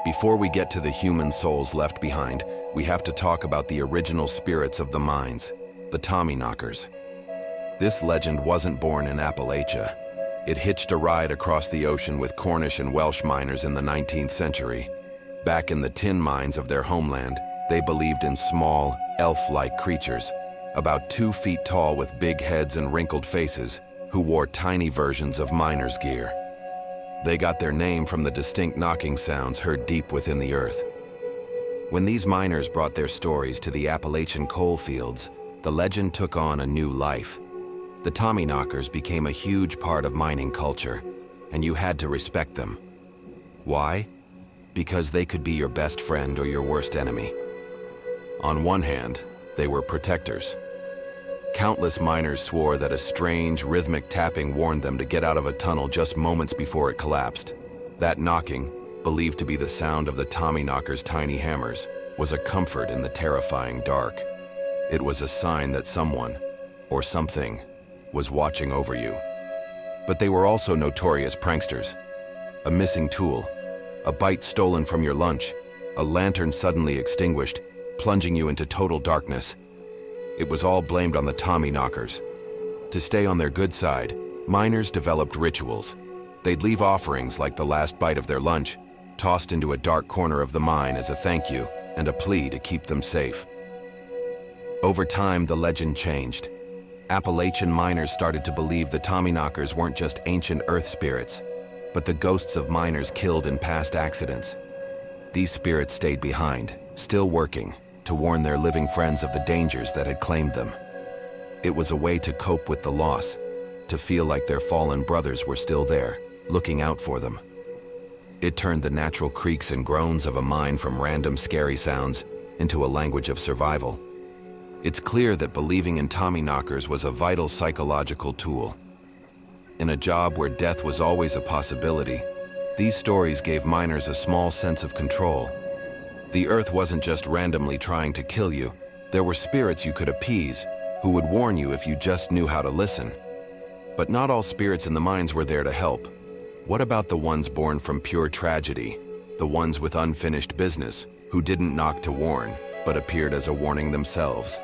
Before we get to the human souls left behind, we have to talk about the original spirits of the mines, the Tommyknockers. This legend wasn't born in Appalachia. It hitched a ride across the ocean with Cornish and Welsh miners in the 19th century. Back in the tin mines of their homeland, they believed in small, elf-like creatures, about 2 feet tall with big heads and wrinkled faces, who wore tiny versions of miners' gear. They got their name from the distinct knocking sounds heard deep within the earth. When these miners brought their stories to the Appalachian coal fields, the legend took on a new life. The Tommyknockers became a huge part of mining culture, and you had to respect them. Why? Because they could be your best friend or your worst enemy. On one hand, they were protectors. Countless miners swore that a strange, rhythmic tapping warned them to get out of a tunnel just moments before it collapsed. That knocking, believed to be the sound of the Tommyknockers' tiny hammers, was a comfort in the terrifying dark. It was a sign that someone, or something, was watching over you. But they were also notorious pranksters. A missing tool, a bite stolen from your lunch, a lantern suddenly extinguished, plunging you into total darkness. It was all blamed on the Tommyknockers. To stay on their good side, miners developed rituals. They'd leave offerings like the last bite of their lunch, tossed into a dark corner of the mine as a thank you and a plea to keep them safe. Over time, the legend changed. Appalachian miners started to believe the Tommyknockers weren't just ancient earth spirits, but the ghosts of miners killed in past accidents. These spirits stayed behind, still working, to warn their living friends of the dangers that had claimed them. It was a way to cope with the loss, to feel like their fallen brothers were still there, looking out for them. It turned the natural creaks and groans of a mine from random scary sounds into a language of survival. It's clear that believing in Tommyknockers was a vital psychological tool. In a job where death was always a possibility, these stories gave miners a small sense of control. The earth wasn't just randomly trying to kill you. There were spirits you could appease, who would warn you if you just knew how to listen. But not all spirits in the mines were there to help. What about the ones born from pure tragedy? The ones with unfinished business, who didn't knock to warn, but appeared as a warning themselves?